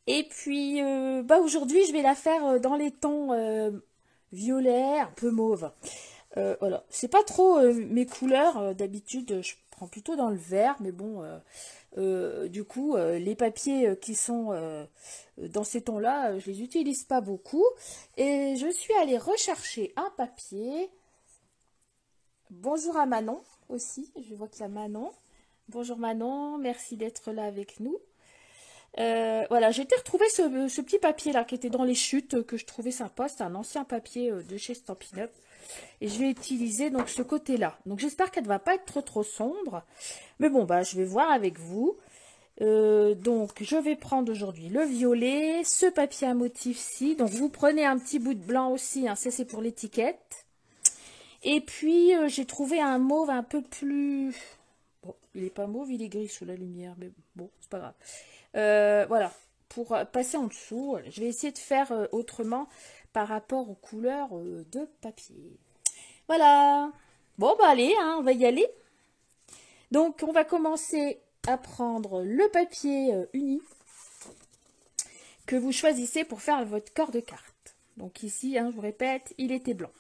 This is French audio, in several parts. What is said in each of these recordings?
Et puis, bah aujourd'hui, je vais la faire dans les tons violet, un peu mauve. Voilà, c'est pas trop mes couleurs. D'habitude, je prends plutôt dans le vert, mais bon, du coup, les papiers qui sont dans ces tons-là, je les utilise pas beaucoup. Et je suis allée rechercher un papier. Bonjour à Manon aussi, je vois qu'il y a Manon. Bonjour Manon, merci d'être là avec nous. Voilà, j'ai été retrouver ce petit papier là qui était dans les chutes que je trouvais sympa. C'est un ancien papier de chez Stampin' Up. Et je vais utiliser donc ce côté-là. Donc j'espère qu'elle ne va pas être trop sombre. Mais bon, bah je vais voir avec vous. Donc je vais prendre aujourd'hui le violet, ce papier à motif-ci. Donc vous prenez un petit bout de blanc aussi, hein, ça c'est pour l'étiquette. Et puis j'ai trouvé un mauve un peu plus... Bon, il n'est pas mauve, il est gris sous la lumière, mais bon, c'est pas grave. Voilà, pour passer en dessous, je vais essayer de faire autrement par rapport aux couleurs de papier. Voilà. Bon, bah allez, hein, on va y aller. Donc, on va commencer à prendre le papier uni que vous choisissez pour faire votre corps de carte. Donc ici, hein, je vous répète, il était blanc.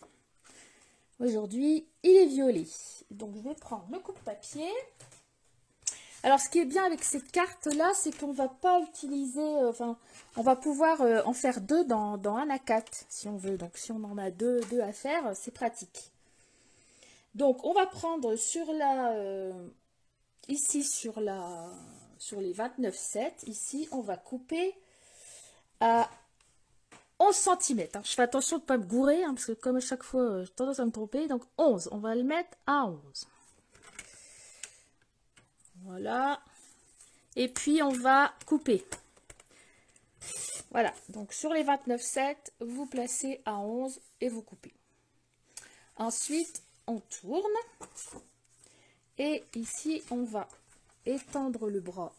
Aujourd'hui, il est violet. Donc, je vais prendre le coupe-papier. Alors, ce qui est bien avec cette carte-là, c'est qu'on ne va pas utiliser... Enfin, on va pouvoir en faire deux dans un A4, si on veut. Donc, si on en a deux à faire, c'est pratique. Donc, on va prendre sur la... ici, sur les 29,7, ici, on va couper à 11 cm. Je fais attention de ne pas me gourer, hein, parce que comme à chaque fois, j'ai tendance à me tromper. Donc, 11, on va le mettre à 11. Voilà. Et puis, on va couper. Voilà. Donc, sur les 29,7, vous placez à 11 et vous coupez. Ensuite, on tourne. Et ici, on va étendre le bras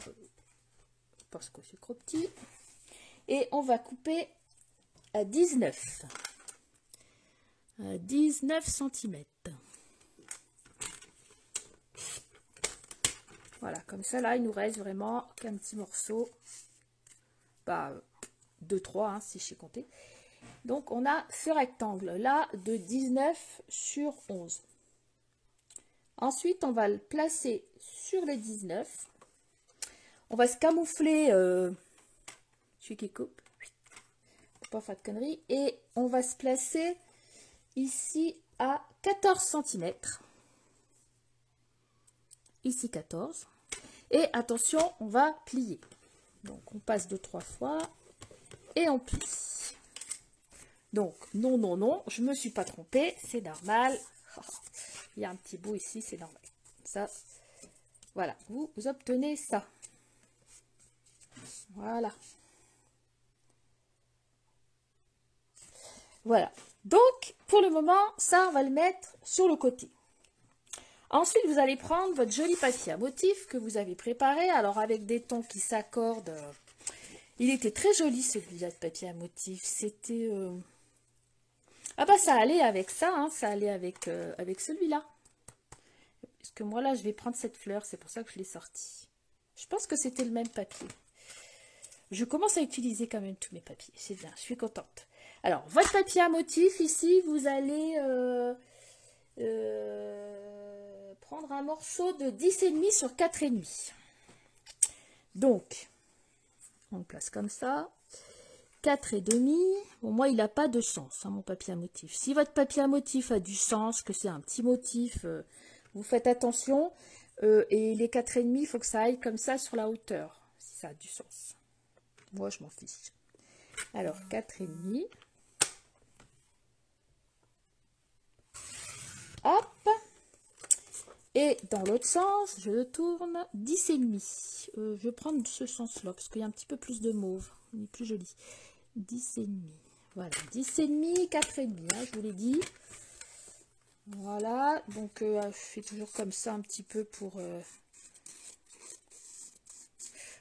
parce que c'est trop petit. Et on va couper à 19. À 19 cm. Voilà, comme ça, là, il nous reste vraiment qu'un petit morceau. Bah, 2-3, hein, si je sais compter. Donc, on a ce rectangle-là de 19 sur 11. Ensuite, on va le placer sur les 19. On va se camoufler, celui qui coupe, pour pas faire de conneries. Et on va se placer ici à 14 cm. Ici 14. Et attention, on va plier. Donc, on passe 2-3 fois et on plie. Donc, non, non, non, je me suis pas trompée, c'est normal. Il y a un petit bout ici, c'est normal. Ça, voilà, vous obtenez ça. Voilà. Voilà. Donc, pour le moment, ça, on va le mettre sur le côté. Ensuite, vous allez prendre votre joli papier à motif que vous avez préparé. Alors, avec des tons qui s'accordent. Il était très joli, celui-là de papier à motif. C'était... Ah bah, ça allait avec ça, hein, ça allait avec celui-là. Parce que moi, là, je vais prendre cette fleur. C'est pour ça que je l'ai sorti. Je pense que c'était le même papier. Je commence à utiliser quand même tous mes papiers. C'est bien, je suis contente. Alors, votre papier à motif, ici, vous allez prendre un morceau de 10,5 sur 4,5. Donc, on le place comme ça. 4,5. Bon, moi, il n'a pas de sens, hein, mon papier à motif. Si votre papier à motif a du sens, que c'est un petit motif, vous faites attention. Et les 4,5, il faut que ça aille comme ça sur la hauteur, si ça a du sens. Moi, je m'en fiche. Alors, 4,5. Hop. Et dans l'autre sens, je le tourne 10,5. Je vais prendre ce sens-là, parce qu'il y a un petit peu plus de mauve. Il est plus joli. 10,5. Voilà, 10,5, 4,5, hein, je vous l'ai dit. Voilà, donc je fais toujours comme ça un petit peu pour...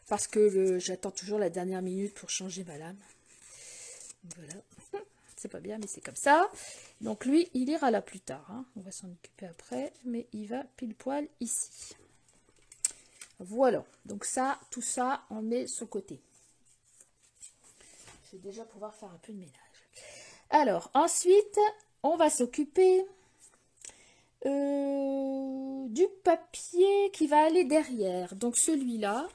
parce que j'attends toujours la dernière minute pour changer ma lame. Voilà. C'est pas bien, mais c'est comme ça. Donc lui, il ira là plus tard. Hein. On va s'en occuper après, mais il va pile poil ici. Voilà. Donc ça, tout ça, on met sur le côté. Je vais déjà pouvoir faire un peu de ménage. Alors, ensuite, on va s'occuper du papier qui va aller derrière. Donc, celui-là,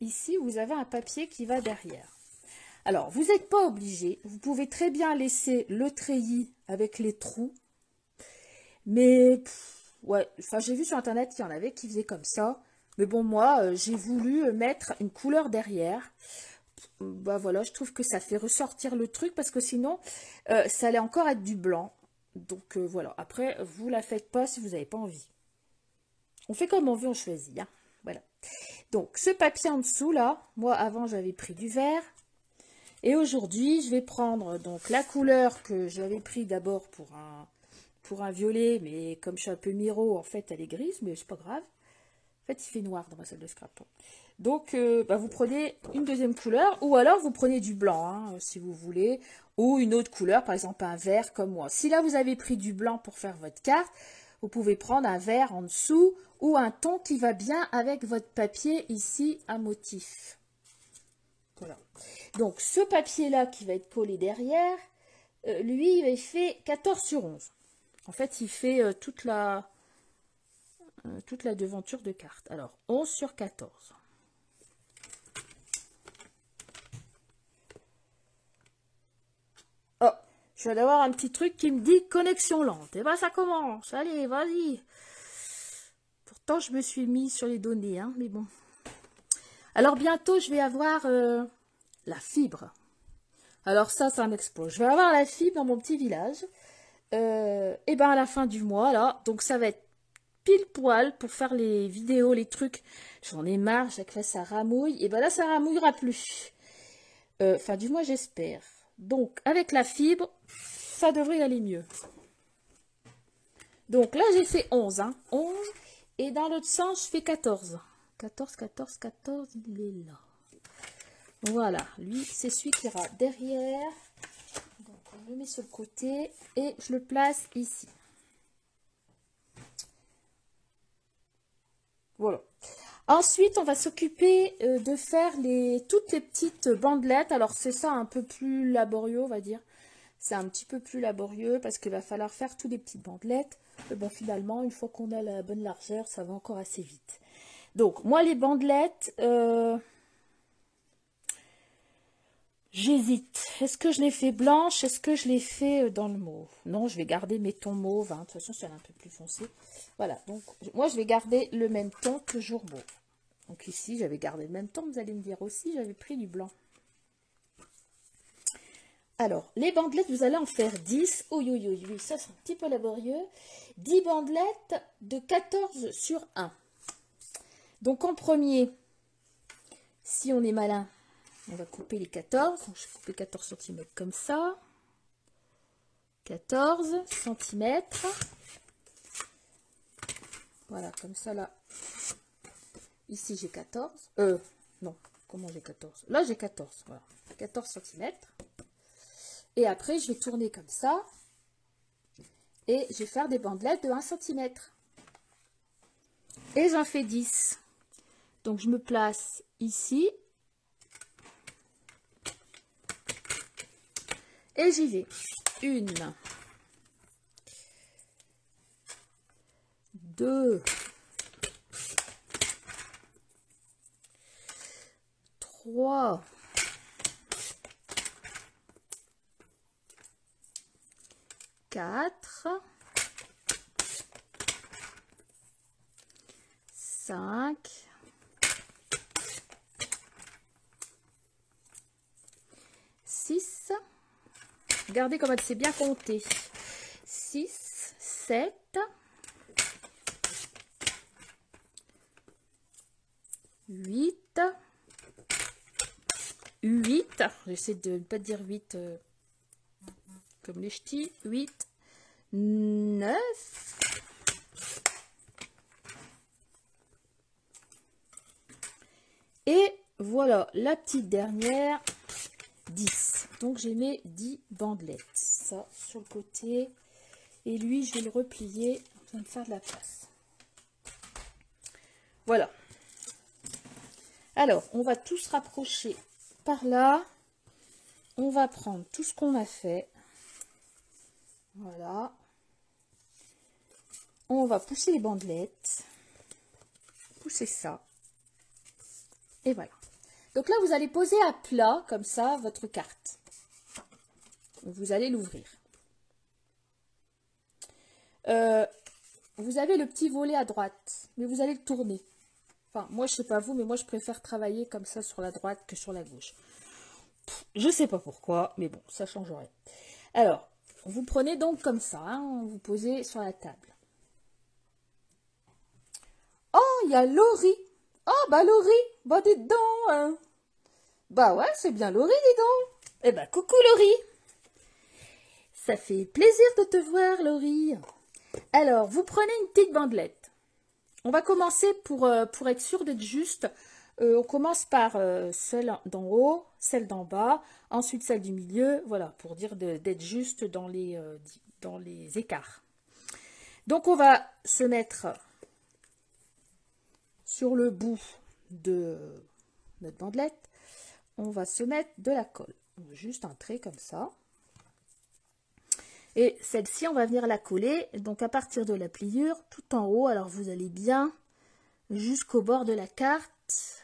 ici, vous avez un papier qui va derrière. Alors, vous n'êtes pas obligé. Vous pouvez très bien laisser le treillis avec les trous. Mais, ouais, enfin, j'ai vu sur Internet qu'il y en avait qui faisaient comme ça. Mais bon, moi, j'ai voulu mettre une couleur derrière. Bah voilà, je trouve que ça fait ressortir le truc parce que sinon, ça allait encore être du blanc. Donc, voilà. Après, vous la faites pas si vous n'avez pas envie. On fait comme on veut, on choisit. Hein. Voilà. Donc, ce papier en dessous, là, moi, avant, j'avais pris du vert. Et aujourd'hui, je vais prendre donc la couleur que j'avais pris d'abord pour un violet, mais comme je suis un peu miro, en fait, elle est grise, mais c'est pas grave. En fait, il fait noir dans ma salle de scrap. Donc, bah, vous prenez une deuxième couleur, ou alors vous prenez du blanc, hein, si vous voulez, ou une autre couleur, par exemple un vert comme moi. Si là, vous avez pris du blanc pour faire votre carte, vous pouvez prendre un vert en dessous, ou un ton qui va bien avec votre papier ici à motif. Voilà. Donc, ce papier-là qui va être collé derrière, lui, il fait 14 sur 11. En fait, il fait toute la devanture de carte. Alors, 11 sur 14. Oh, je viens d'avoir un petit truc qui me dit connexion lente. Et ben, ça commence. Allez, vas-y. Pourtant, je me suis mis sur les données, hein, mais bon. Alors, bientôt, je vais avoir la fibre. Alors, ça un exploit. Je vais avoir la fibre dans mon petit village. Et ben, à la fin du mois, là, donc ça va être pile poil pour faire les vidéos, les trucs. J'en ai marre, chaque fois ça ramouille. Et ben là, ça ramouillera plus. Fin du mois, j'espère. Donc, avec la fibre, ça devrait aller mieux. Donc là, j'ai fait 11. Hein, 11. Et dans l'autre sens, je fais 14. 14, 14, 14, il est là. Voilà, lui, c'est celui qui ira derrière. Donc, on le met sur le côté et je le place ici. Voilà. Ensuite, on va s'occuper de faire toutes les petites bandelettes. Alors, c'est ça un peu plus laborieux, on va dire. C'est un petit peu plus laborieux parce qu'il va falloir faire toutes les petites bandelettes. Mais bon, finalement, une fois qu'on a la bonne largeur, ça va encore assez vite. Donc, moi, les bandelettes, j'hésite. Est-ce que je les fais blanches? Est-ce que je les fais dans le mauve? Non, je vais garder mes tons mauves. Hein. De toute façon, c'est un peu plus foncé. Voilà, donc moi, je vais garder le même ton, toujours mauve. Donc ici, j'avais gardé le même ton. Vous allez me dire aussi, j'avais pris du blanc. Alors, les bandelettes, vous allez en faire 10. Oui, oui, oui, oui, ça, c'est un petit peu laborieux. 10 bandelettes de 14 sur 1. Donc, en premier, si on est malin, on va couper les 14. Donc, je vais couper 14 cm comme ça. 14 cm. Voilà, comme ça, là. Ici, j'ai 14. Non, comment j'ai 14? Là, j'ai 14. Voilà, 14 cm. Et après, je vais tourner comme ça. Et je vais faire des bandelettes de 1 cm. Et j'en fais 10. Donc, je me place ici. Et j'y vais. 1, 2, 3, 4, 5, 6. Regardez comme elle s'est bien comptée. 6, 7, 8, 8. J'essaie de ne pas dire 8 comme les ch'tis. 8, 9, et voilà la petite dernière, 10. Donc j'ai mis 10 bandelettes. Ça sur le côté. Et lui, je vais le replier afin de faire de la place. Voilà. Alors, on va tous rapprocher par là. on va prendre tout ce qu'on a fait. Voilà. On va pousser les bandelettes. Pousser ça. Et voilà. Donc là, vous allez poser à plat, comme ça, votre carte. Vous allez l'ouvrir. Vous avez le petit volet à droite, mais vous allez le tourner. Enfin, moi, je sais pas vous, mais moi, je préfère travailler comme ça sur la droite que sur la gauche. Je sais pas pourquoi, mais bon, ça change rien. Alors, vous prenez donc comme ça, hein, vous posez sur la table. Oh, il y a Laurie. Oh, bah Laurie, bah dis donc. Hein. Bah ouais, c'est bien Laurie, dis donc. Eh ben, coucou Laurie. Ça fait plaisir de te voir, Laurie. Alors, vous prenez une petite bandelette. On va commencer pour être sûr d'être juste. On commence par celle d'en haut, celle d'en bas, ensuite celle du milieu. Voilà, pour dire d'être juste dans les écarts. Donc, on va se mettre sur le bout de notre bandelette. On va se mettre de la colle. Juste un trait comme ça. Et celle-ci, on va venir la coller, donc à partir de la pliure, tout en haut. Alors, vous allez bien jusqu'au bord de la carte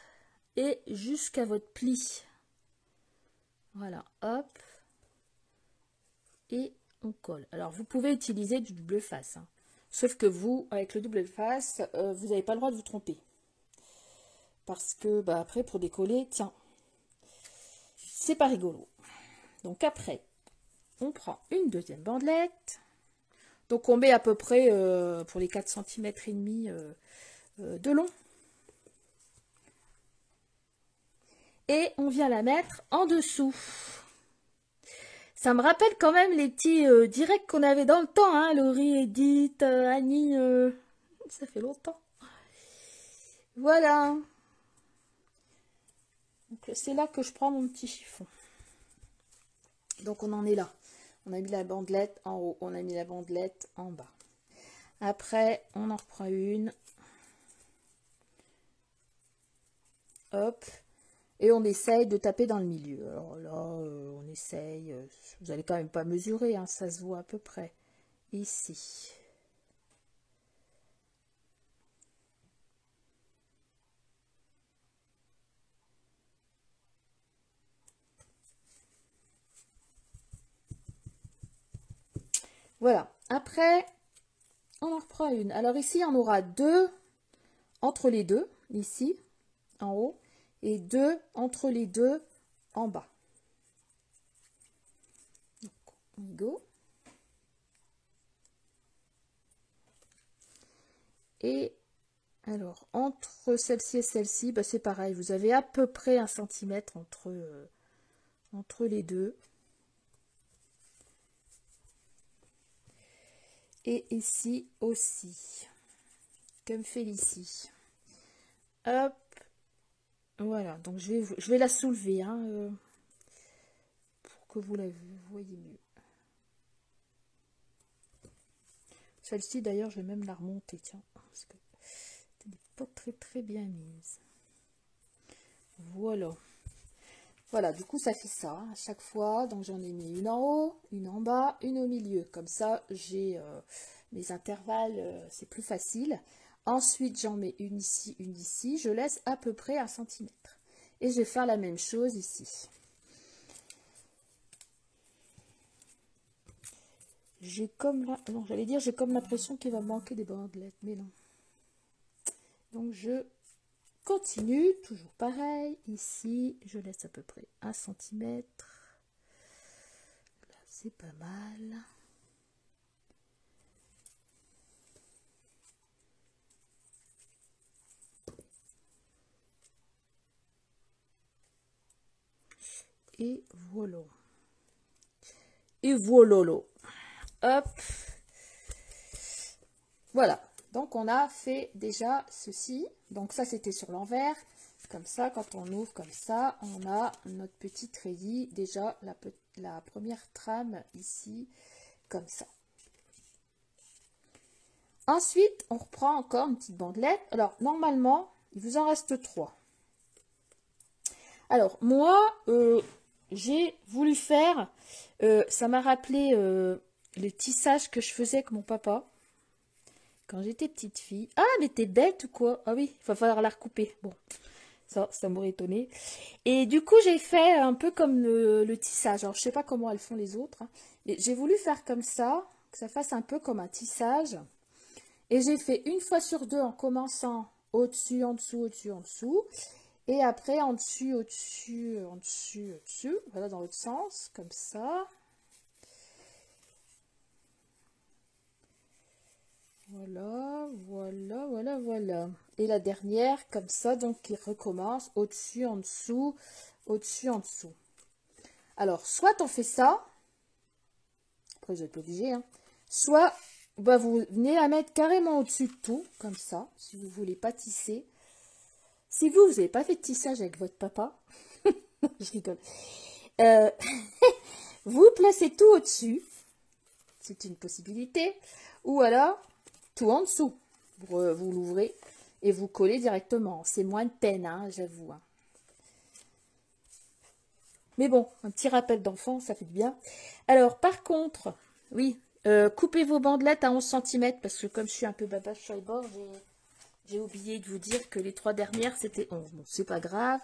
et jusqu'à votre pli. Voilà, hop. Et on colle. Alors, vous pouvez utiliser du double face. Hein. Sauf que vous, avec le double face, vous n'avez pas le droit de vous tromper. Parce que, bah, après, pour décoller, tiens, c'est pas rigolo. Donc, après, on prend une deuxième bandelette. Donc, on met à peu près, pour les 4 cm et demi de long. Et on vient la mettre en dessous. Ça me rappelle quand même les petits directs qu'on avait dans le temps. Hein, Laurie, Edith, Annie, ça fait longtemps. Voilà. C'est là que je prends mon petit chiffon. Donc, on en est là. On a mis la bandelette en haut, on a mis la bandelette en bas. Après, on en reprend une. Hop. Et on essaye de taper dans le milieu. Alors là, on essaye. Vous n'allez quand même pas mesurer, hein, ça se voit à peu près. Ici. Voilà. Après, on en reprend une. Alors ici, on aura deux entre les deux, ici, en haut, et deux entre les deux en bas. Donc, on go. Et alors, entre celle-ci et celle-ci, bah, c'est pareil. Vous avez à peu près 1 cm entre les deux. Et ici aussi, comme Félicie. Hop, voilà. Donc je vais la soulever hein, pour que vous la voyez mieux. Celle-ci d'ailleurs, je vais même la remonter, tiens, parce que elle n'est pas très bien mise. Voilà. Voilà, du coup, ça fait ça à chaque fois. Donc, j'en ai mis une en haut, une en bas, une au milieu. Comme ça, j'ai mes intervalles, c'est plus facile. Ensuite, j'en mets une ici, une ici. Je laisse à peu près 1 cm. Et je vais faire la même chose ici. J'ai comme là, non, j'allais dire, j'ai comme l'impression qu'il va manquer des bandelettes, mais non. Donc, je continue, toujours pareil, ici, je laisse à peu près 1 cm. Là, c'est pas mal. Et voilà. Et voilà. Hop. Voilà. Donc, on a fait déjà ceci. Donc, ça, c'était sur l'envers. Comme ça, quand on ouvre comme ça, on a notre petit treillis. Déjà, la première trame ici, comme ça. Ensuite, on reprend encore une petite bandelette. Alors, normalement, il vous en reste 3. Alors, moi, j'ai voulu faire, ça m'a rappelé le tissage que je faisais avec mon papa quand j'étais petite fille. Ah, mais t'es bête ou quoi? Ah oui, il va falloir la recouper. Bon, ça m'aurait étonné. Et du coup, j'ai fait un peu comme le tissage. Alors, je sais pas comment elles font les autres, hein, mais j'ai voulu faire comme ça, que ça fasse un peu comme un tissage. Et j'ai fait une fois sur deux en commençant au-dessus, en dessous, au-dessus, en dessous. Et après, en dessus, au-dessus, en dessus, au-dessus. Voilà, dans l'autre sens, comme ça. Voilà, voilà, voilà, voilà. Et la dernière, comme ça, donc, qui recommence au-dessus, en dessous, au-dessus, en dessous. Alors, soit on fait ça. Après, vous n'êtes pas obligé, hein. Soit, bah, vous venez la mettre carrément au-dessus de tout, comme ça, si vous voulez pas tisser. Si vous n'avez pas fait de tissage avec votre papa, je rigole. Euh, vous placez tout au-dessus, c'est une possibilité, ou alors tout en dessous. Vous l'ouvrez et vous collez directement. C'est moins de peine, hein, j'avoue. Hein. Mais bon, un petit rappel d'enfant, ça fait du bien. Alors, par contre, oui, coupez vos bandelettes à 11 cm, parce que comme je suis un peu babache sur les bords, j'ai oublié de vous dire que les 3 dernières, c'était 11. Bon, c'est pas grave.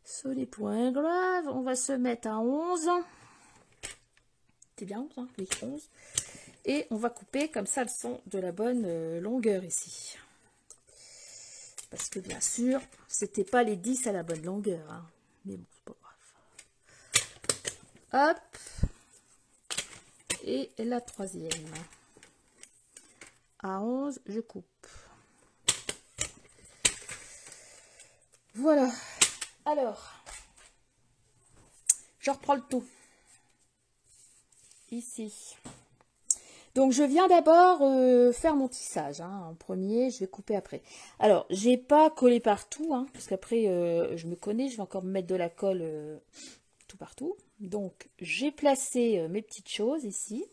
Ce n'est point grave. On va se mettre à 11. C'est bien 11, hein, les 11. Et on va couper, comme ça, elles sont de la bonne longueur ici. Parce que, bien sûr, c'était pas les 10 à la bonne longueur. Hein. Mais bon, c'est pas grave. Hop. Et la troisième. À 11, je coupe. Voilà. Alors, je reprends le tout. Ici. Donc, je viens d'abord faire mon tissage. Hein, en premier, je vais couper après. Alors, j'ai pas collé partout, hein, parce qu'après, je me connais, je vais encore me mettre de la colle tout partout. Donc, j'ai placé mes petites choses ici.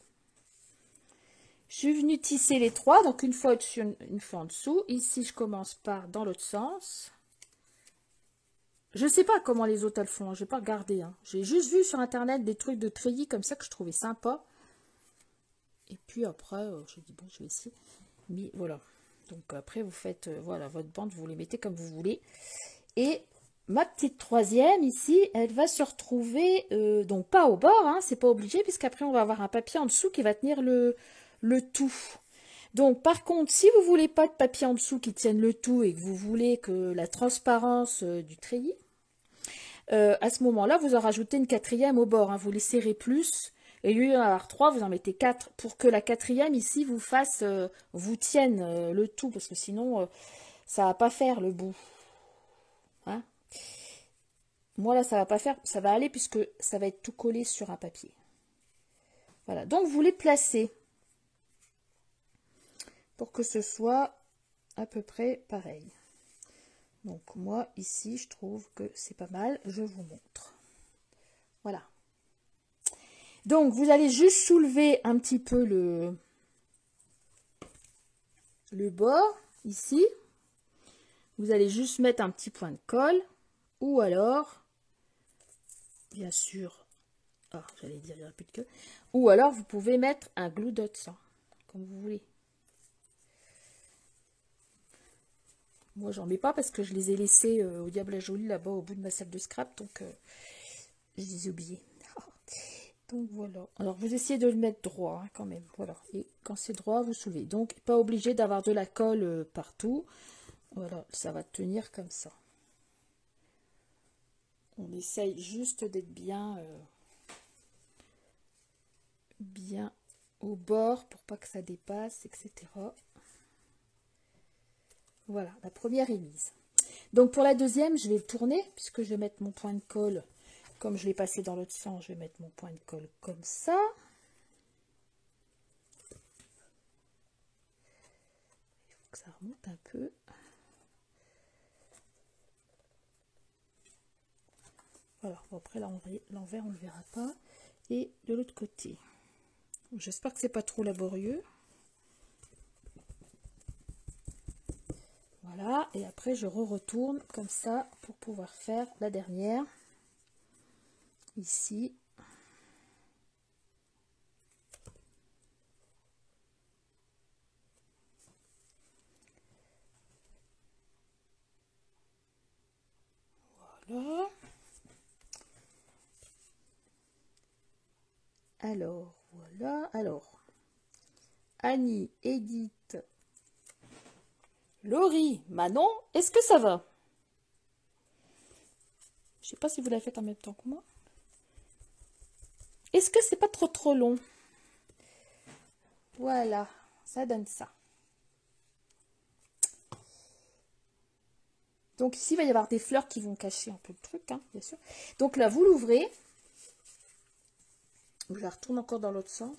Je suis venue tisser les 3, donc une fois au-dessus, une fois en dessous. Ici, je commence par dans l'autre sens. Je ne sais pas comment les autres elles font, je n'ai pas regardé. Hein. J'ai juste vu sur internet des trucs de treillis comme ça que je trouvais sympa. Et puis après, j'ai dit bon, je vais essayer. Mais voilà. Donc après, vous faites voilà votre bande, vous les mettez comme vous voulez. Et ma petite troisième ici, elle va se retrouver, donc pas au bord, hein, c'est pas obligé, puisqu'après on va avoir un papier en dessous qui va tenir le tout. Donc par contre, si vous voulez pas de papier en dessous qui tienne le tout et que vous voulez que la transparence du treillis, à ce moment-là, vous en rajoutez une quatrième au bord, hein, vous les serrez plus. Et lui, en avoir 3, vous en mettez 4 pour que la quatrième ici vous fasse, vous tienne le tout, parce que sinon, ça va pas faire le bout. Hein, moi là, ça va pas faire, ça va aller puisque ça va être tout collé sur un papier. Voilà, donc vous les placez pour que ce soit à peu près pareil. Donc moi, ici, je trouve que c'est pas mal, je vous montre. Voilà. Donc, vous allez juste soulever un petit peu le bord, ici. Vous allez juste mettre un petit point de colle. Ou alors, bien sûr, j'allais dire, il n'y aura plus de queue. Ou alors, vous pouvez mettre un glue dot, comme vous voulez. Moi, j'en mets pas parce que je les ai laissés au diable à joli là-bas au bout de ma salle de scrap. Donc, je les ai oubliés. Donc voilà. Alors vous essayez de le mettre droit hein, quand même. Voilà. Et quand c'est droit, vous soulevez. Donc pas obligé d'avoir de la colle partout. Voilà, ça va tenir comme ça. On essaye juste d'être bien bien au bord pour pas que ça dépasse, etc. Voilà, la première est mise. Donc pour la deuxième, je vais tourner puisque je vais mettre mon point de colle. Comme je l'ai passé dans l'autre sens, je vais mettre mon point de colle comme ça. Il faut que ça remonte un peu. Voilà, bon, après l'envers on ne le verra pas. Et de l'autre côté. J'espère que c'est pas trop laborieux. Voilà, et après je retourne comme ça pour pouvoir faire la dernière. ici. Voilà. Alors, voilà. Alors, Annie, Edith, Laurie, Manon, est-ce que ça va? Je sais pas si vous l'avez fait en même temps que moi. Est-ce que c'est pas trop long? Voilà, ça donne ça. Donc ici, il va y avoir des fleurs qui vont cacher un peu le truc, hein, bien sûr. Donc là, vous l'ouvrez. Je la retourne encore dans l'autre sens.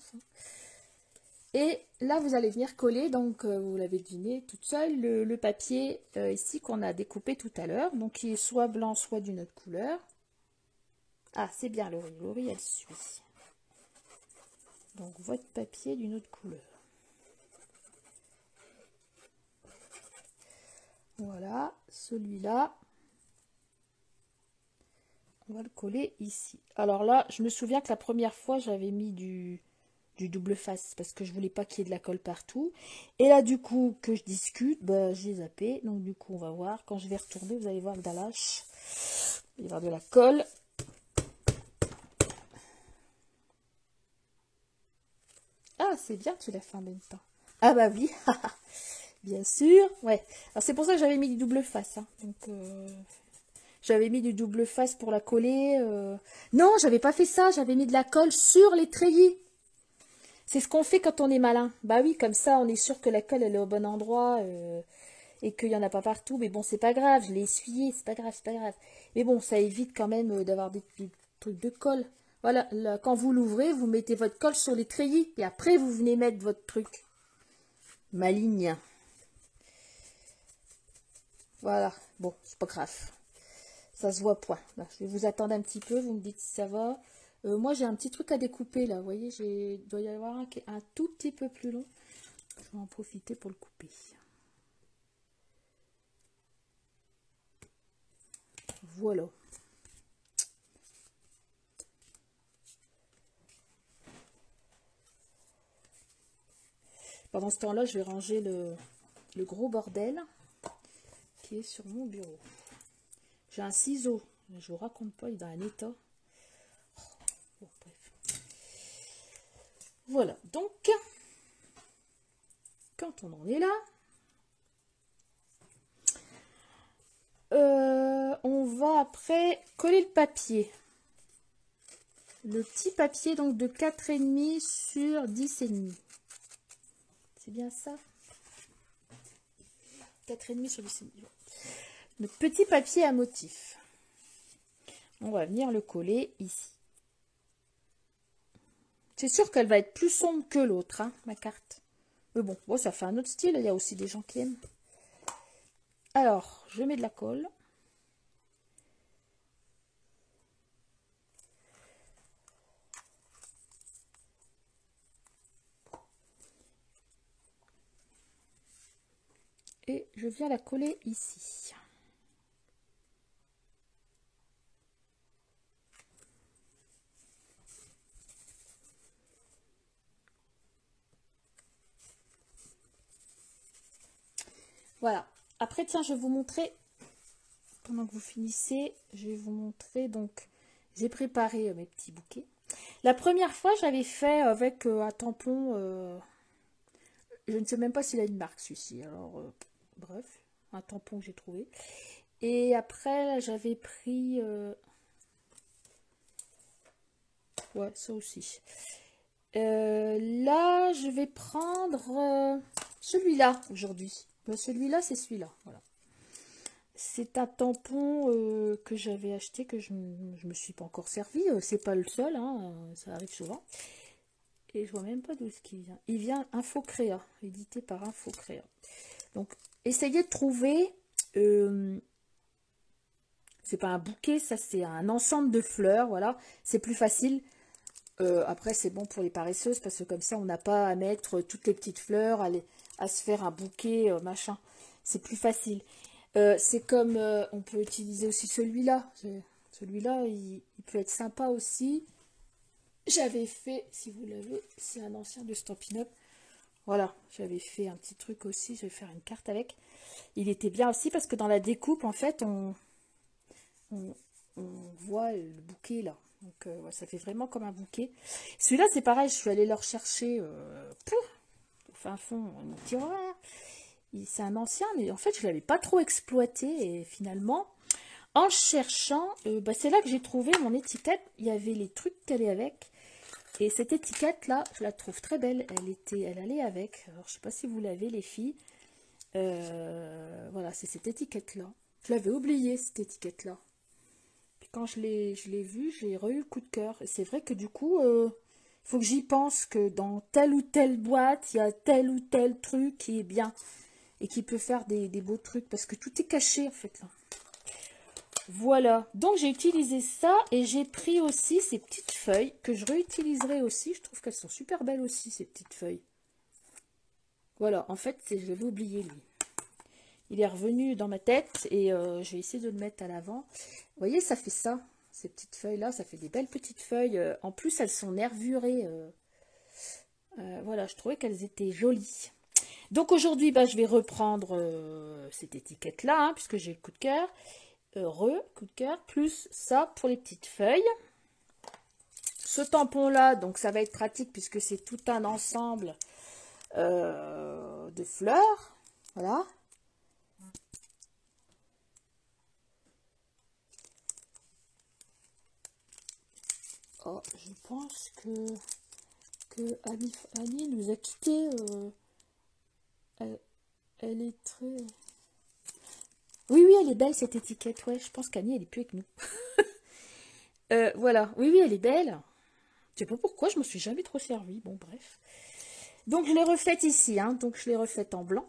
Et là, vous allez venir coller, donc vous l'avez deviné toute seule, le papier ici qu'on a découpé tout à l'heure. Donc qui est soit blanc, soit d'une autre couleur. Ah, c'est bien Laurie. Laurie, elle suit. Donc votre papier d'une autre couleur. Voilà, celui-là, on va le coller ici. Alors là, je me souviens que la première fois, j'avais mis du double face parce que je voulais pas qu'il y ait de la colle partout. Et là, du coup, que je discute, bah, j'ai zappé. Donc, du coup, on va voir. Quand je vais retourner, vous allez voir que dans l'âche, il va y avoir de la colle. Ah, c'est bien, tu l'as fait en même temps. Ah bah oui, bien sûr. Ouais. Alors, c'est pour ça que j'avais mis du double face. Hein. Donc, j'avais mis du double face pour la coller. Non, j'avais pas fait ça. J'avais mis de la colle sur les treillis. C'est ce qu'on fait quand on est malin. Bah oui, comme ça, on est sûr que la colle, elle est au bon endroit et qu'il n'y en a pas partout. Mais bon, c'est pas grave, je l'ai essuyé, c'est pas grave, c'est pas grave. Mais bon, ça évite quand même d'avoir des trucs de colle. Voilà, là, quand vous l'ouvrez, vous mettez votre colle sur les treillis. Et après, vous venez mettre votre truc. Maligne. Voilà, bon, c'est pas grave. Ça se voit point. Là, je vais vous attendre un petit peu, vous me dites si ça va. Moi, j'ai un petit truc à découper, là. Vous voyez, il doit y avoir un qui est un tout petit peu plus long. Je vais en profiter pour le couper. Voilà. Pendant ce temps-là, je vais ranger le gros bordel qui est sur mon bureau. J'ai un ciseau. Je vous raconte pas, il est dans un état. Bon, bref. Voilà, donc, quand on en est là, on va après coller le papier. Le petit papier donc de 4,5 sur 10,5. C'est bien ça? 4,5 sur 10,5. Le petit papier à motif. On va venir le coller ici. C'est sûr qu'elle va être plus sombre que l'autre, hein, ma carte. Mais bon, ça fait un autre style. Il y a aussi des gens qui aiment. Alors, je mets de la colle. Et je viens la coller ici. Voilà. Après, tiens, je vais vous montrer, pendant que vous finissez, je vais vous montrer, donc, j'ai préparé mes petits bouquets. La première fois, j'avais fait avec un tampon, je ne sais même pas s'il a une marque, celui-ci, alors, bref, un tampon que j'ai trouvé. Et après, j'avais pris, ouais, ça aussi. Là, je vais prendre celui-là aujourd'hui. Celui-là, c'est celui-là. Voilà. C'est un tampon que j'avais acheté, que je me suis pas encore servi. C'est pas le seul, hein, ça arrive souvent. Et je vois même pas d'où ce qu'il vient. Il vient Infocréa, édité par Infocréa. Donc, essayez de trouver... c'est pas un bouquet, ça c'est un ensemble de fleurs, voilà. C'est plus facile. Après, c'est bon pour les paresseuses, parce que comme ça, on n'a pas à mettre toutes les petites fleurs, à se faire un bouquet, machin. C'est plus facile. C'est comme, on peut utiliser aussi celui-là. Celui-là, il peut être sympa aussi. J'avais fait, si vous l'avez, c'est un ancien de Stampin' Up. Voilà, j'avais fait un petit truc aussi, je vais faire une carte avec. Il était bien aussi parce que dans la découpe, en fait, on voit le bouquet là. Donc, ouais, ça fait vraiment comme un bouquet. Celui-là, c'est pareil, je suis allée le rechercher au fin fond, une tiroir. C'est un ancien, mais en fait, je ne l'avais pas trop exploité. Et finalement, en cherchant, c'est là que j'ai trouvé mon étiquette. Il y avait les trucs qu'elle est avec. Et cette étiquette-là, je la trouve très belle. Elle allait avec. Alors, je ne sais pas si vous l'avez, les filles. Voilà, c'est cette étiquette-là. Je l'avais oubliée, cette étiquette-là. Puis quand je l'ai vue, j'ai eu le coup de cœur. Et c'est vrai que du coup, il faut que j'y pense que dans telle ou telle boîte, il y a tel ou tel truc qui est bien. Et qui peut faire des beaux trucs. Parce que tout est caché, en fait, là. Voilà, donc j'ai utilisé ça et j'ai pris aussi ces petites feuilles que je réutiliserai aussi. Je trouve qu'elles sont super belles aussi, ces petites feuilles. Voilà, en fait, je l'avais oublié, lui. Il est revenu dans ma tête et je vais essayer de le mettre à l'avant. Vous voyez, ça fait ça, ces petites feuilles-là, ça fait des belles petites feuilles. En plus, elles sont nervurées. Voilà, je trouvais qu'elles étaient jolies. Donc aujourd'hui, je vais reprendre cette étiquette-là, hein, puisque j'ai le coup de cœur. Coup de cœur, plus ça pour les petites feuilles. Ce tampon là, donc ça va être pratique puisque c'est tout un ensemble de fleurs. Voilà. Oh, je pense que Annie nous a quittés. Elle est très... Oui, elle est belle cette étiquette. Ouais, je pense qu'Annie, elle est plus avec nous. Voilà. Oui, elle est belle. Je sais pas pourquoi, je me suis jamais trop servie. Bon, bref. Donc, je l'ai refaite ici. Hein, donc, je l'ai refaite en blanc.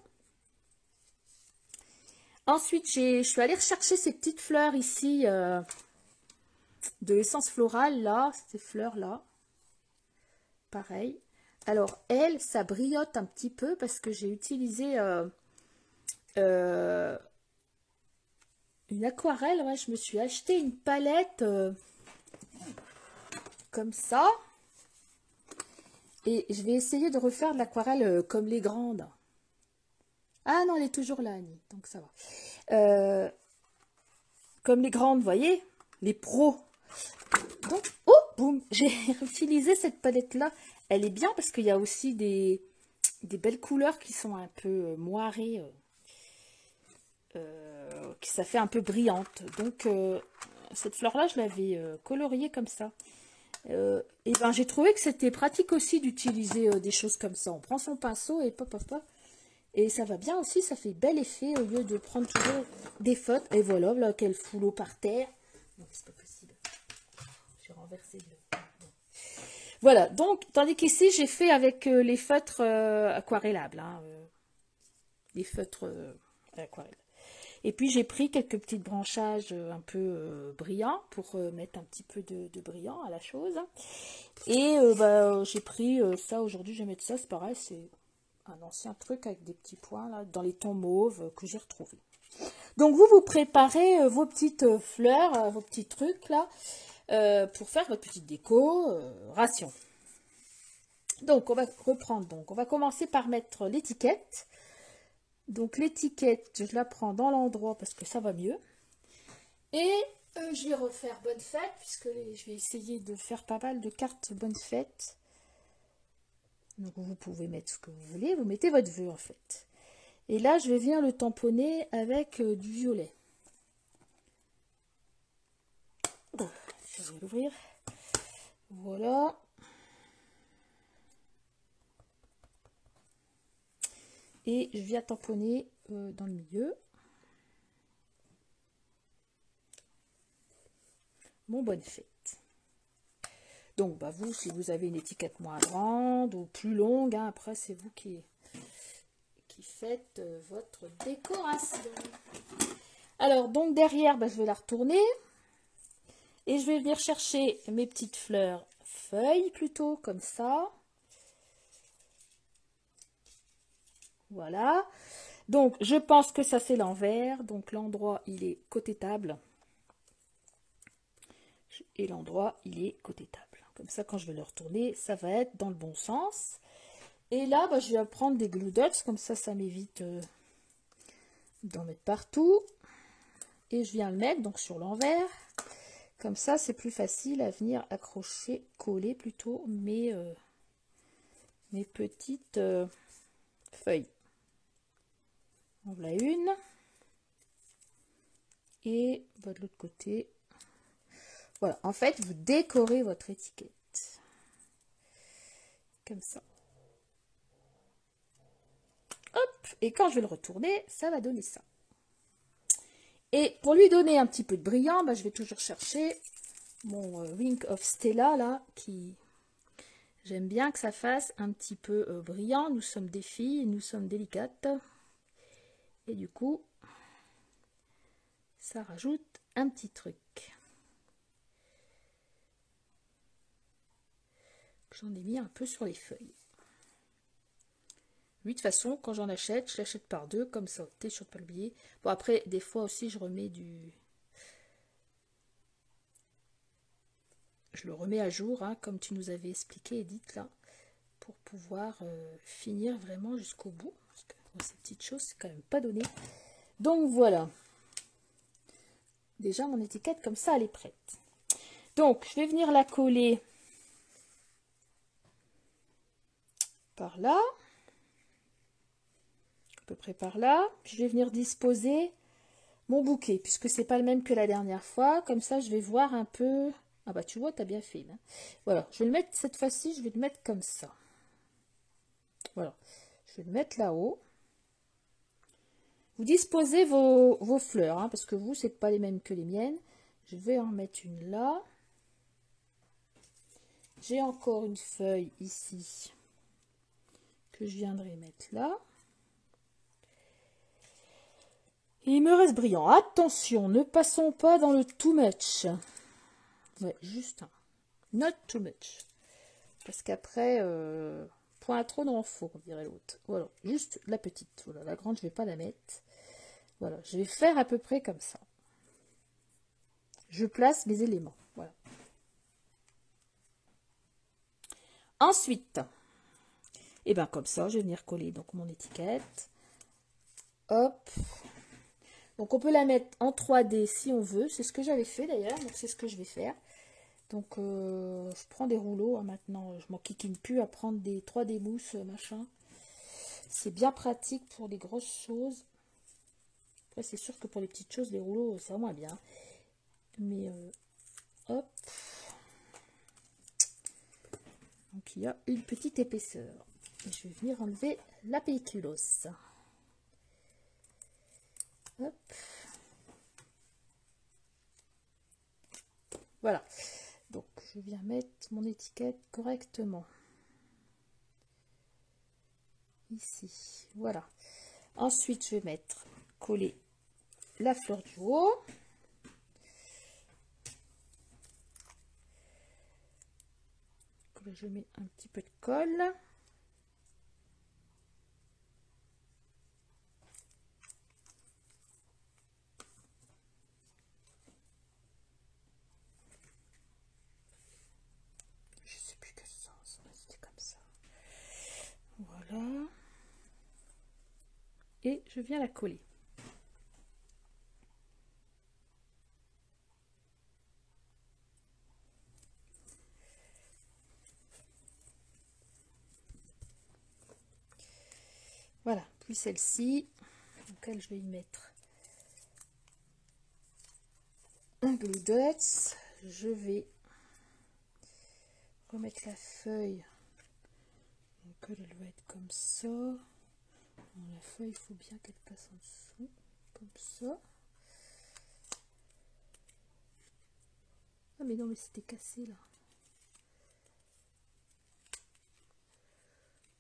Ensuite, je suis allée rechercher ces petites fleurs ici de l'essence florale, là. Ces fleurs-là. Pareil. Alors, ça brillote un petit peu parce que j'ai utilisé... une aquarelle, ouais, je me suis acheté une palette comme ça. Et je vais essayer de refaire de l'aquarelle comme les grandes. Ah non, elle est toujours là, Annie, donc ça va. Comme les grandes, vous voyez, les pros. Donc, oh, boum, j'ai utilisé cette palette-là. Elle est bien parce qu'il y a aussi des belles couleurs qui sont un peu moirées. Ça fait un peu brillante. Donc, cette fleur-là, je l'avais coloriée comme ça. Et ben, j'ai trouvé que c'était pratique aussi d'utiliser des choses comme ça. On prend son pinceau et pop, pop, pop. Et ça va bien aussi, ça fait bel effet au lieu de prendre toujours des feutres. Et voilà, quel foulot par terre. Non, c'est pas possible. J'ai renversé le... Voilà, donc, tandis qu'ici, j'ai fait avec les feutres aquarellables. Hein, les feutres aquarelles. Et puis j'ai pris quelques petites branchages un peu brillants pour mettre un petit peu de brillant à la chose. Et j'ai pris ça aujourd'hui, je vais mettre ça, c'est pareil, c'est un ancien truc avec des petits points là, dans les tons mauves que j'ai retrouvé. Donc vous préparez vos petites fleurs, vos petits trucs là, pour faire votre petite déco, ration. Donc on va reprendre, on va commencer par mettre l'étiquette. Donc l'étiquette, je la prends dans l'endroit parce que ça va mieux. Et je vais refaire bonne fête, puisque je vais essayer de faire pas mal de cartes bonne fête. Donc vous pouvez mettre ce que vous voulez, vous mettez votre vœu en fait. Et là, je vais venir le tamponner avec du violet. Je vais l'ouvrir. Voilà. Et je viens tamponner dans le milieu. Mon bonne fête. Donc, vous, si vous avez une étiquette moins grande ou plus longue, hein, après, c'est vous qui faites votre décoration. Alors, donc, derrière, je vais la retourner. Et je vais venir chercher mes petites fleurs feuilles, plutôt, comme ça. Voilà. Donc, je pense que ça, c'est l'envers. Donc, l'endroit, il est côté table. et l'endroit il est côté table. Comme ça, quand je vais le retourner, ça va être dans le bon sens. Et là, bah, je vais prendre des glue dots, comme ça m'évite d'en mettre partout. Et je viens le mettre donc sur l'envers. Comme ça, c'est plus facile à venir accrocher, coller plutôt mes petites feuilles. On voilà une. Et bah, de l'autre côté. Voilà, en fait, vous décorez votre étiquette. Comme ça. Hop, et quand je vais le retourner, ça va donner ça. Et pour lui donner un petit peu de brillant, bah, je vais toujours chercher mon Ring of Stella, là, qui... J'aime bien que ça fasse un petit peu brillant. Nous sommes des filles, nous sommes délicates. Et du coup, ça rajoute un petit truc. J'en ai mis un peu sur les feuilles. Lui, de toute façon, quand j'en achète, je l'achète par deux, comme ça, t'es sur pas l'oublier. Bon, après, des fois aussi, je remets du... Je le remets à jour, hein, comme tu nous avais expliqué, Edith, là, pour pouvoir finir vraiment jusqu'au bout. Parce que bon, ces petites choses, c'est quand même pas donné. Donc, voilà. Déjà, mon étiquette, comme ça, elle est prête. Donc, je vais venir la coller par là. À peu près par là. Puis, je vais venir disposer mon bouquet, puisque c'est pas le même que la dernière fois. Comme ça, je vais voir un peu... Ah bah, tu vois, tu as bien fait. Là. Voilà, je vais le mettre, cette fois-ci, je vais le mettre comme ça. Voilà, je vais le mettre là-haut. Vous disposez vos fleurs, hein, parce que vous, c'est pas les mêmes que les miennes. Je vais en mettre une là. J'ai encore une feuille ici que je viendrai mettre là. Et il me reste brillant. Attention, ne passons pas dans le too much. Ouais, juste un. Not too much. Parce qu'après, point trop dans le four, dirait l'autre. Voilà, juste la petite. Voilà, la grande, je vais pas la mettre. Voilà, je vais faire à peu près comme ça. Je place les éléments. Voilà. Ensuite, et bien comme ça, je vais venir coller donc mon étiquette. Hop. Donc on peut la mettre en 3D si on veut. C'est ce que j'avais fait d'ailleurs. Donc c'est ce que je vais faire. Donc je prends des rouleaux hein, maintenant. Je m'en kikine plus à prendre des 3D mousse machin. C'est bien pratique pour les grosses choses. Après c'est sûr que pour les petites choses, les rouleaux c'est moins bien. Mais hop. Donc il y a une petite épaisseur. Et je vais venir enlever la pelliculos. Hop. Voilà. Donc je viens mettre mon étiquette correctement. Ici. Voilà. Ensuite je vais mettre, coller la fleur du haut. Je mets un petit peu de colle. Je sais plus quel sens, c'était comme ça. Voilà. Et je viens la coller. Voilà, puis celle-ci, auquel je vais y mettre un glue dots. Je vais remettre la feuille. Donc elle va être comme ça. Bon, la feuille, il faut bien qu'elle passe en dessous, comme ça. Ah mais non, mais c'était cassé là.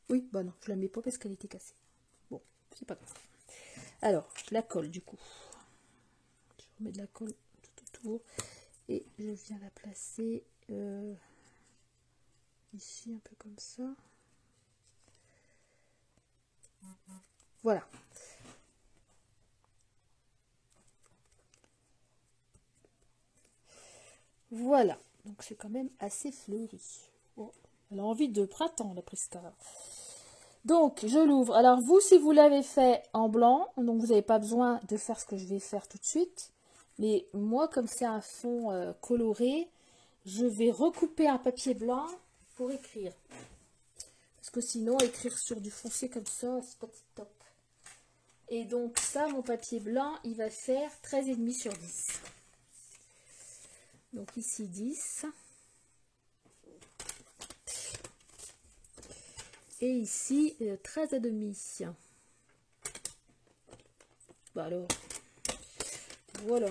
Oui, bah non, je la mets pas parce qu'elle était cassée. Bon, c'est pas grave. Alors, je la colle du coup. Je remets de la colle tout autour. Et je viens la placer ici, un peu comme ça. Voilà. Voilà, donc c'est quand même assez fleuri. Oh, elle a envie de printemps, la Prisca. Donc, je l'ouvre. Alors, vous, si vous l'avez fait en blanc, donc vous n'avez pas besoin de faire ce que je vais faire tout de suite. Mais moi, comme c'est un fond coloré, je vais recouper un papier blanc pour écrire. Parce que sinon, écrire sur du foncé comme ça, c'est pas top. Et donc, ça, mon papier blanc, il va faire 13,5 sur 10. Donc, ici, 10. Et ici, 13,5. Bah alors, voilà.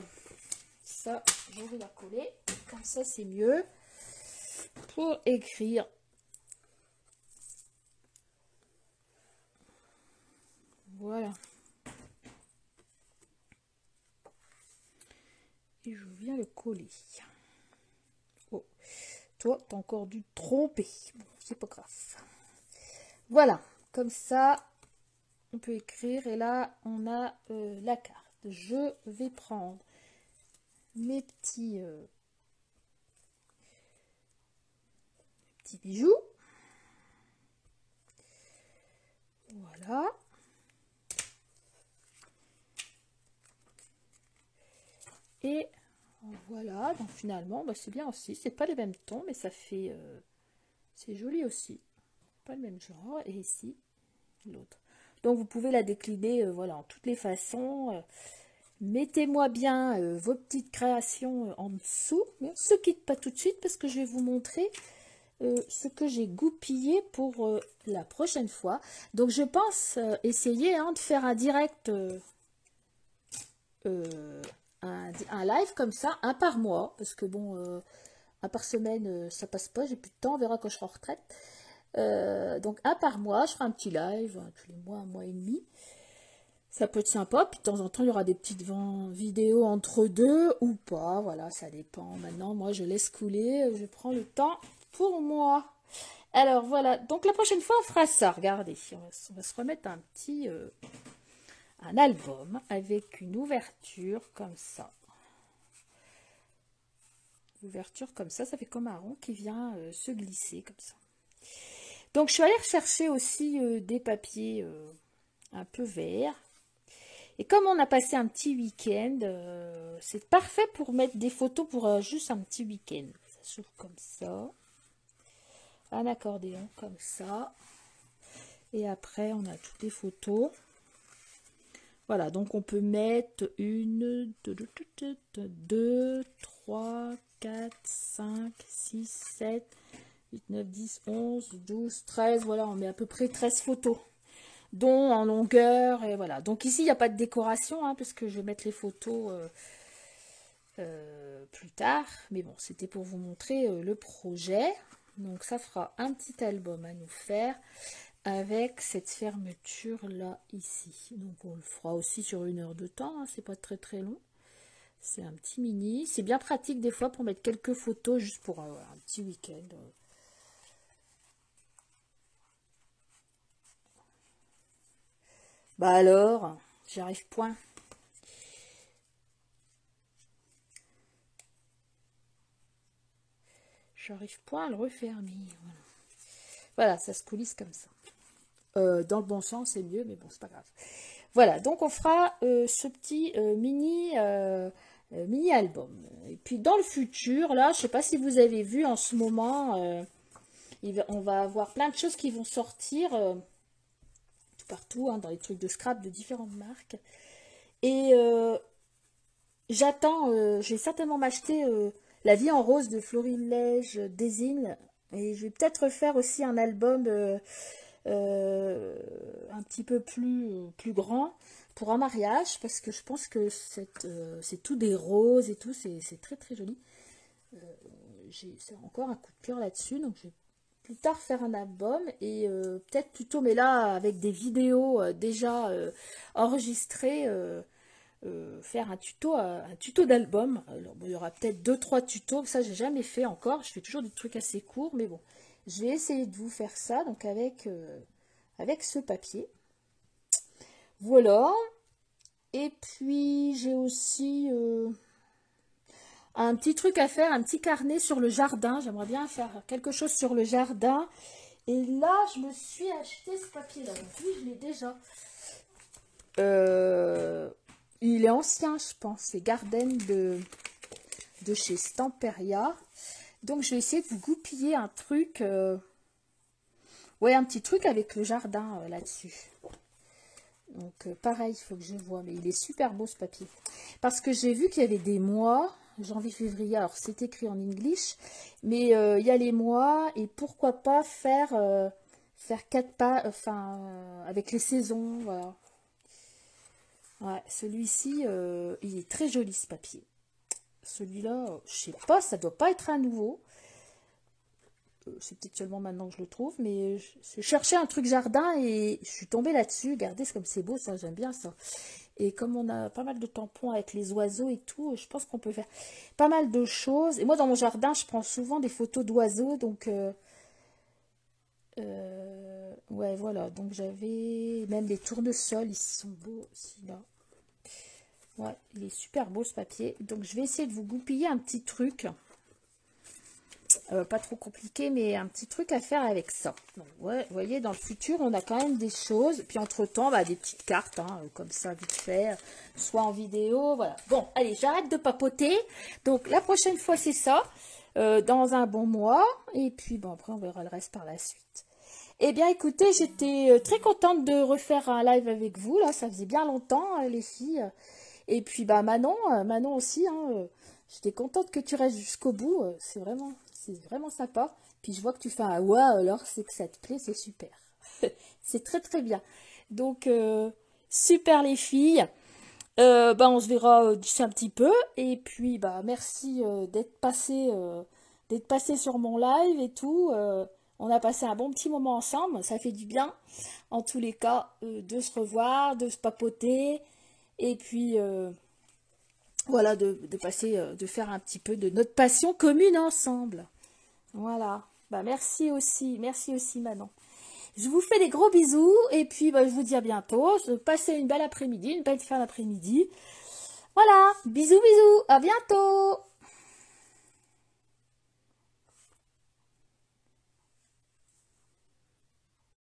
Ça, je vais la coller. Comme ça, c'est mieux pour écrire. Voilà. Et je viens le coller. Oh, toi, t'as encore dû te tromper. Bon, c'est pas grave. Voilà, comme ça, on peut écrire. Et là, on a la carte. Je vais prendre mes petits bijoux. Voilà. Et voilà, donc finalement, bah, c'est bien aussi. C'est pas les mêmes tons, mais ça fait... c'est joli aussi. Pas le même genre. Et ici, l'autre. Donc, vous pouvez la décliner, voilà, en toutes les façons. Mettez-moi bien vos petites créations en dessous. Mais on ne se quitte pas tout de suite parce que je vais vous montrer ce que j'ai goupillé pour la prochaine fois. Donc, je pense essayer de faire un direct... un live comme ça, un par mois, parce que bon, un par semaine, ça passe pas, j'ai plus de temps, on verra quand je serai en retraite. Donc un par mois, je ferai un petit live, tous les mois, un mois et demi. Ça peut être sympa, puis de temps en temps, il y aura des petites vidéos entre deux ou pas, voilà, ça dépend. Maintenant, moi, je laisse couler, je prends le temps pour moi. Alors voilà, donc la prochaine fois, on fera ça, regardez, on va se remettre un petit... un album avec une ouverture comme ça. Ouverture comme ça fait comme un rond qui vient se glisser comme ça. Donc je suis allée rechercher aussi des papiers un peu verts. Et comme on a passé un petit week-end, c'est parfait pour mettre des photos pour juste un petit week-end. Ça s'ouvre comme ça. Un accordéon comme ça. Et après on a toutes les photos. Voilà, donc on peut mettre 1, 2, 3, 4, 5, 6, 7, 8, 9, 10, 11, 12, 13. Voilà, on met à peu près 13 photos, dont en longueur. Et voilà. Donc ici, il n'y a pas de décoration, parce que je vais mettre les photos plus tard. Mais bon, c'était pour vous montrer le projet. Donc ça fera un petit album à nous faire avec cette fermeture là ici. Donc on le fera aussi sur 1 heure de temps, c'est pas très très long. C'est un petit mini, c'est bien pratique des fois pour mettre quelques photos juste pour un petit week-end. Bah alors, j'arrive point. J'arrive point à le refermer. Voilà, ça se coulisse comme ça. Dans le bon sens, c'est mieux, mais bon, c'est pas grave. Voilà, donc on fera ce petit mini album. Et puis dans le futur, là, je sais pas si vous avez vu en ce moment, on va avoir plein de choses qui vont sortir tout partout, dans les trucs de scrap de différentes marques. Et j'attends, je vais certainement m'acheter La vie en rose de Florilège Desine. Et je vais peut-être faire aussi un album un petit peu plus grand pour un mariage, parce que je pense que c'est tout des roses et tout, c'est très très joli. J'ai encore un coup de cœur là-dessus, donc je vais plus tard faire un album et peut-être plutôt, mais là avec des vidéos déjà enregistrées, faire un tuto d'album. Alors bon, il y aura peut-être 2-3 tutos, ça j'ai jamais fait encore, je fais toujours des trucs assez courts, mais bon, je vais essayer de vous faire ça, donc avec ce papier. Voilà. Et puis j'ai aussi un petit truc à faire, un petit carnet sur le jardin. J'aimerais bien faire quelque chose sur le jardin. Et là, je me suis acheté ce papier-là. Donc lui, je l'ai déjà. Il est ancien, je pense. C'est Garden de chez Stamperia. Donc, je vais essayer de vous goupiller un truc. Ouais, un petit truc avec le jardin là-dessus. Donc, pareil, il faut que je vois. Mais il est super beau, ce papier. Parce que j'ai vu qu'il y avait des mois, janvier, février. Alors, c'est écrit en English. Mais il y a les mois. Et pourquoi pas faire 4 pas, avec les saisons. Voilà. Ouais, celui-ci, il est très joli, ce papier. Celui-là, je sais pas, ça doit pas être un nouveau. C'est peut-être seulement maintenant que je le trouve, mais je cherchais un truc jardin et je suis tombée là-dessus. Regardez comme c'est beau, ça, j'aime bien ça. Et comme on a pas mal de tampons avec les oiseaux et tout, je pense qu'on peut faire pas mal de choses. Et moi, dans mon jardin, je prends souvent des photos d'oiseaux, donc... ouais, voilà. Donc, j'avais même les tournesols, ils sont beaux aussi, là. Ouais, il est super beau, ce papier. Donc, je vais essayer de vous goupiller un petit truc. Pas trop compliqué, mais un petit truc à faire avec ça. Donc, ouais, vous voyez, dans le futur, on a quand même des choses. Puis entre-temps, bah, des petites cartes, hein, comme ça, vite fait, soit en vidéo, voilà. Bon, allez, j'arrête de papoter. Donc, la prochaine fois, c'est ça, dans un bon mois. Et puis, bon, après, on verra le reste par la suite. Eh bien, écoutez, j'étais très contente de refaire un live avec vous. Là, ça faisait bien longtemps, les filles. Et puis, bah, Manon aussi, hein, j'étais contente que tu restes jusqu'au bout. C'est vraiment sympa. Puis je vois que tu fais un waouh, alors c'est que ça te plaît, c'est super. C'est très très bien. Donc super les filles. Bah on se verra d'ici un petit peu. Et puis bah merci d'être passé sur mon live et tout. On a passé un bon petit moment ensemble. Ça fait du bien. En tous les cas, de se revoir, de se papoter. Et puis voilà, de passer, de faire un petit peu de notre passion commune ensemble. Voilà. Bah, merci aussi Manon. Je vous fais des gros bisous et puis bah, je vous dis à bientôt. Passez une belle après-midi, une belle fin d'après-midi. Voilà. Bisous, bisous. À bientôt.